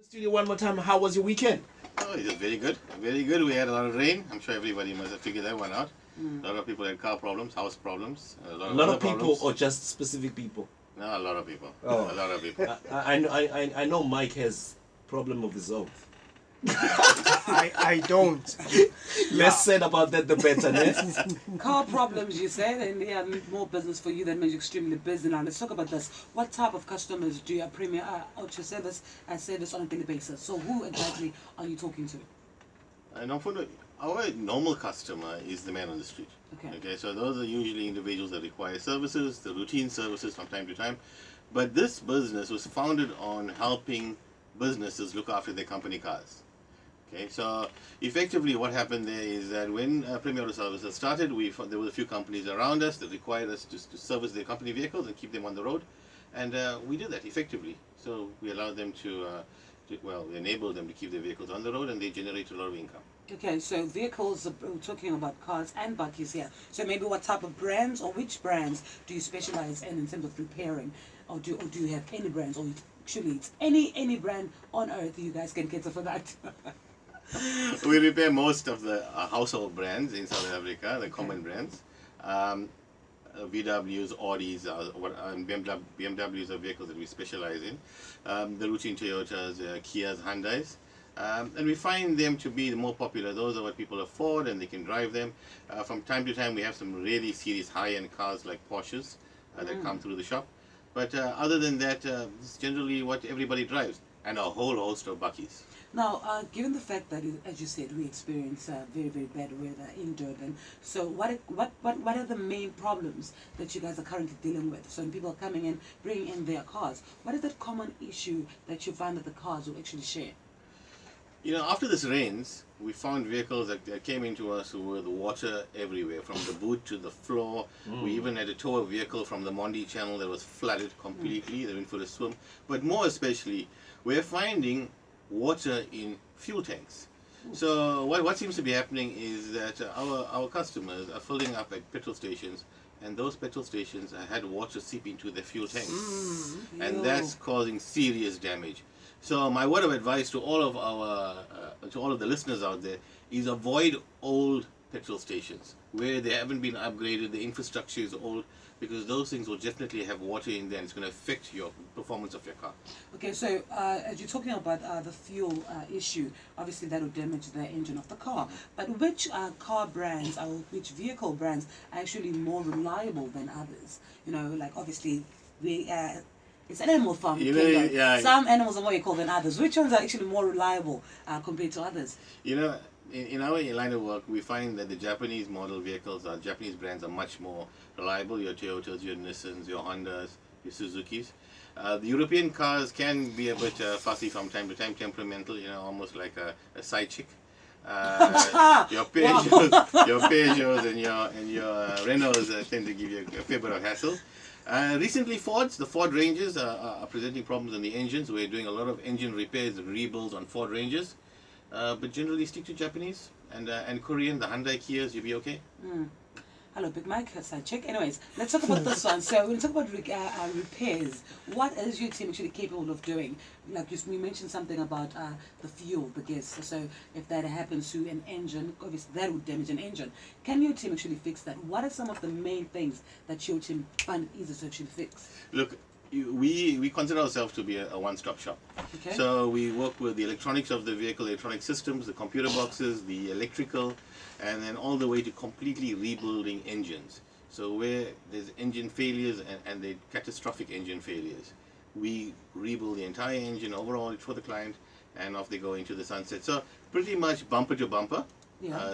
Studio one more time. How was your weekend? Oh, it was very good. Very good. We had a lot of rain. I'm sure everybody must have figured that one out. A lot of people had car problems, house problems, A lot of people, problems. or just specific people? No, a lot of people. Oh. A lot of people. I know Mike has problem of his own. I don't. Less said about that, the better. Ne? Car problems, you said, and yeah, more business for you. That means you're extremely busy. Now, let's talk about this. What type of customers do your Premier Ultra service on a daily basis? So, who exactly are you talking to? Our normal customer is the man on the street. Okay, so those are usually individuals that require services, the routine services from time to time. But this business was founded on helping businesses look after their company cars. Okay, so effectively what happened there is that when Premier Auto Services started, there were a few companies around us that required us to service their company vehicles and keep them on the road. And we did that effectively. So we allowed them we enabled them to keep their vehicles on the road, and they generate a lot of income. Okay, so vehicles, we're talking about cars and buggies here. So maybe what type of brands or which brands do you specialize in terms of repairing? Or do you have any brands, or actually it's any brand on earth you guys can cater for that? We repair most of the household brands in South Africa, the common brands. VWs, Audis, BMWs are vehicles that we specialize in. The routine Toyotas, Kias, Hyundais. And we find them to be the more popular. Those are what people afford and they can drive them. From time to time we have some really serious high-end cars like Porsches that come through the shop. But other than that, it's generally what everybody drives, and a whole host of buckies. Now, given the fact that, as you said, we experience very, very bad weather in Durban, so what are the main problems that you guys are currently dealing with? So when people are coming in, bringing in their cars, what is that common issue that you find that the cars will actually share? You know, after this rains, we found vehicles that came into us with water everywhere, from the boot to the floor. We even had to tow a vehicle from the Mondi Channel that was flooded completely. They went for a swim. But more especially, we're finding water in fuel tanks. So what seems to be happening is that our customers are filling up at petrol stations, and those petrol stations had water seep into their fuel tanks. And that's causing serious damage. So my word of advice to all of the listeners out there is avoid old petrol stations where they haven't been upgraded, the infrastructure is old, because those things will definitely have water in there and it's going to affect your performance of your car. Okay, so as you're talking about the fuel issue, obviously that will damage the engine of the car. But which car brands or which vehicle brands are actually more reliable than others? You know, like obviously it's an animal farm. Some animals are more equal than others. Which ones are actually more reliable compared to others? You know, in our line of work, we find that the Japanese model vehicles, Japanese brands are much more reliable. Your Toyotas, your Nissans, your Hondas, your Suzukis. The European cars can be a bit fussy from time to time, temperamental, you know, almost like a side chick. Your Peugeots and your Renaults tend to give you a fair bit of hassle. Recently, the Ford Rangers are presenting problems on the engines. We're doing a lot of engine repairs and rebuilds on Ford Rangers. But generally stick to Japanese and Korean, the Hyundai Kias, you'll be okay. Hello, Big Mike. Side check. Anyways, let's talk about this one. So we'll talk about repairs. What is your team actually capable of doing? Like you mentioned something about the fuel, the gas. So if that happens to an engine, obviously that would damage an engine. Can your team actually fix that? What are some of the main things that your team find easy to actually fix? Look, we consider ourselves to be a one-stop shop. Okay. So we work with the electronics of the vehicle, electronic systems, the computer boxes, the electrical, and then all the way to completely rebuilding engines. So where there's engine failures and they're catastrophic engine failures, we rebuild the entire engine overall for the client, and off they go into the sunset. So pretty much bumper to bumper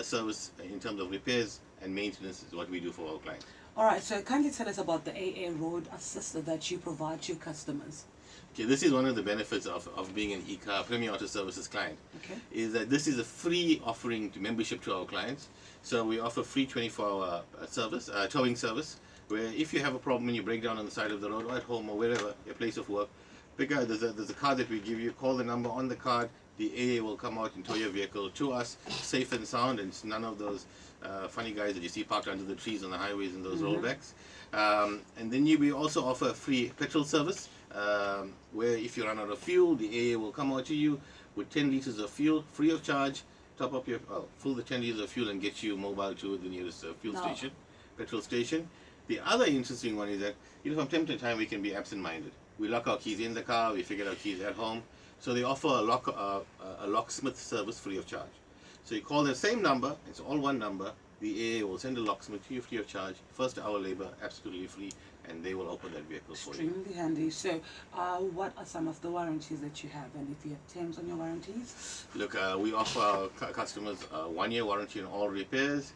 service in terms of repairs and maintenance is what we do for our clients. Alright, so kindly tell us about the AA Road Assist that you provide to your customers. Okay, this is one of the benefits of being an Premier Auto Services client. Okay. Is that this is a free offering to membership to our clients. So we offer free 24-hour service, towing service, where if you have a problem and you break down on the side of the road or at home or wherever, your place of work, there's a card that we give you, call the number on the card, the AA will come out and tow your vehicle to us, safe and sound, and it's none of those funny guys that you see parked under the trees on the highways and those rollbacks. And then we also offer a free petrol service where if you run out of fuel, the AA will come out to you with 10 liters of fuel free of charge, top up your, fill the 10 liters of fuel and get you mobile to the nearest fuel station, petrol station. The other interesting one is that, from time to time we can be absent-minded. We lock our keys in the car, we forget our keys at home. So they offer a locksmith service free of charge. So you call the same number, it's all one number, the AA will send a locksmith to you free of charge, first hour labor, absolutely free, and they will open that vehicle for you. Extremely handy. So what are some of the warranties that you have, and if you have terms on your warranties? Look, we offer our customers a 1-year warranty on all repairs,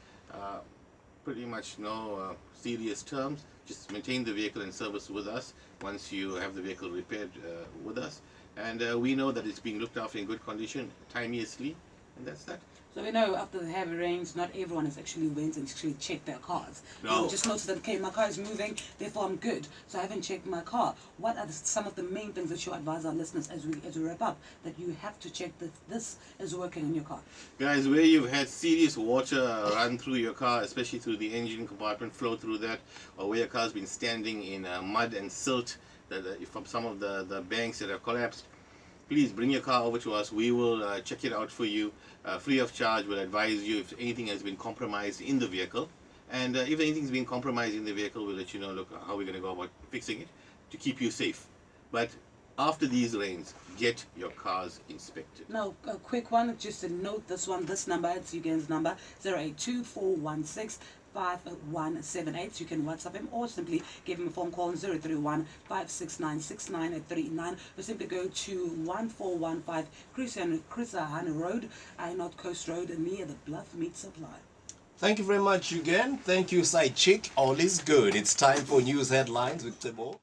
pretty much no serious terms. Just maintain the vehicle and service with us once you have the vehicle repaired with us. And we know that it's being looked after in good condition, timeously, and that's that. So we know after the heavy rains, not everyone has actually went and actually checked their cars. No. They just noticed that, okay, my car is moving, therefore I'm good. So I haven't checked my car. What are some of the main things that you advise our listeners as we wrap up, that you have to check that this is working in your car? Guys, where you've had serious water run through your car, especially through the engine compartment, flow through that, or where your car's been standing in mud and silt from some of the banks that have collapsed, please bring your car over to us. We will check it out for you free of charge. We'll advise you if anything has been compromised in the vehicle. And if anything's been compromised in the vehicle, we'll let you know, look, how we're going to go about fixing it to keep you safe. But after these rains, get your cars inspected. Now, a quick one, just to note this one, this number, it's Eugen's number, 082-416-5178. You can WhatsApp him or simply give him a phone call on 031-569-6939, or simply go to 1415 Chrisahana Road, Not Coast Road, near the Bluff Meat Supply. Thank you very much again. Thank you, Side Chick. All is good. It's time for news headlines with Tebo.